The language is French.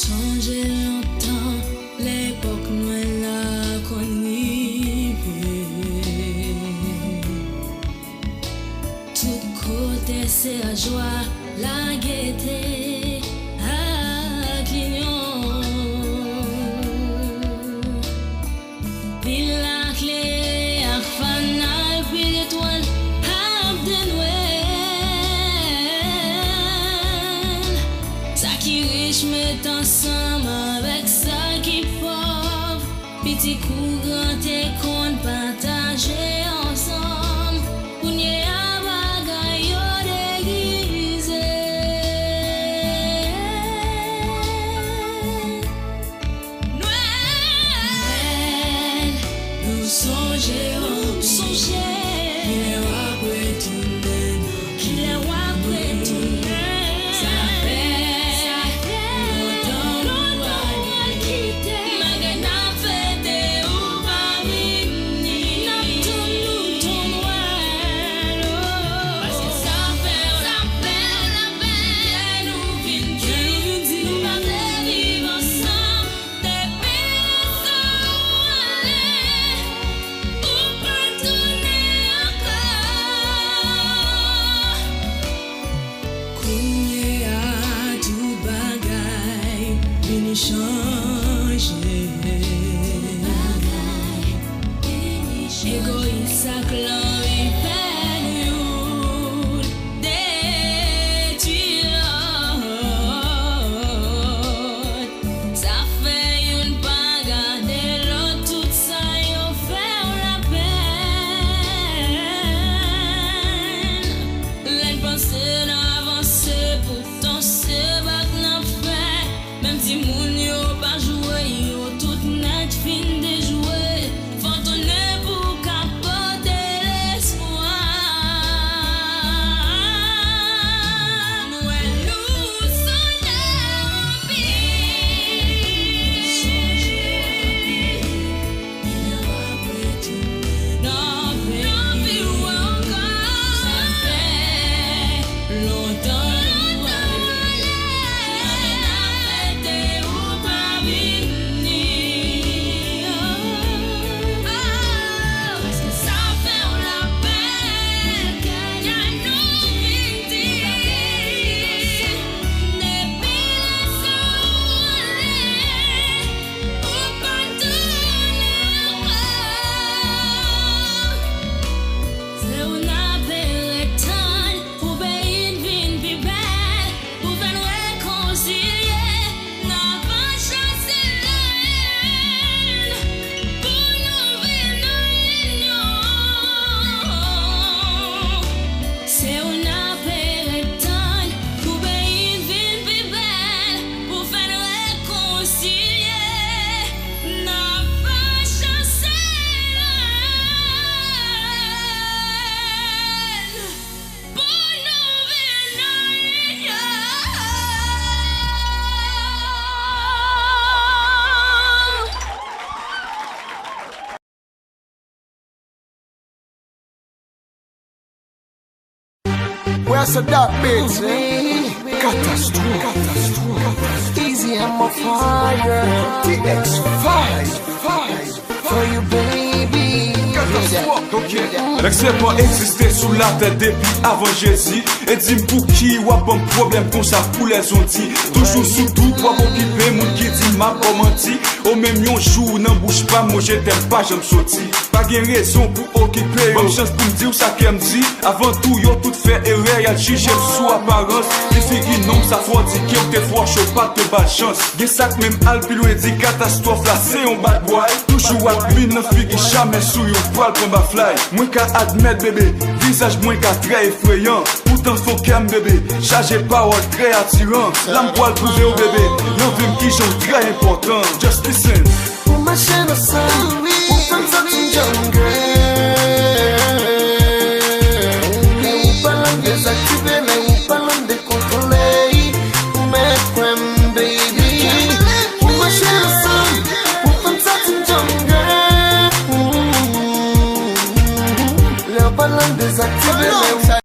changé longtemps, l'époque nous l'a connue. Tout côté c'est la joie, la gaieté, à clignon. Puis la clé, à fanal, puis l'étoile, à Noël. Ça qui riche met ensemble avec ça qui pauvre. Petit coup grand et qu'on partager ensemble. Pour n'y avoir bagaille déguisé. Noël, nous songeons, qu'il est après tout le monde, qu'il est après tout le monde. Changer égoïste à glorifier nous détruire ça fait une pas garder l'autre tout ça y fait la peine l'en penser d'avancer pourtant c'est pas qu'on a fait même si mon yo pas jouer yo tout net fin de jouer faut tourner pour capoter l'espoir Noël nous songeons il est après tout non plus encore ça fait longtemps Where's the dark bits, eh? Catastrophe. Easy, I'm a fire. TX5 for you, baby. L'excès pas existé sous la tête depuis avant Jésus. Et dis pour qui ou un problème comme ça pour les ondits. Toujours sous tout pour occuper mon qui dit m'a pas menti. Au même yon jour n'en bouge pas, moi je t'aime pas, j'aime sorti. Pas gain raison pour occuper. Bonne chance pour me dire ça qu'elle me dit. Avant tout, yo tout fait erreur, y'a jugé sous apparence. Les filles non, ça faut dire qu'il y a des fois chaud, pas de bad chance. Y'a ça que même Alpilou et dit catastrophe là, c'est un bad boy. Toujours à pluie, n'en fille jamais sous yon poil pour ma fly. Moi qu'à admettre bébé, visage moins qu'à très effrayant. Pourtant faut qu'elle bébé, chargé parole très attirant. L'âme poil prouvé au bébé, non vim qui j'en très important. Just listen. Pour ma chaîne au sein, pour faire ça une jungle. Mais où parlons désactiver, mais où parlons décontrôler. Mais quoi, baby? Pour ma chaîne au sein, pour faire ça une jungle. Les parlons désactiver, mais où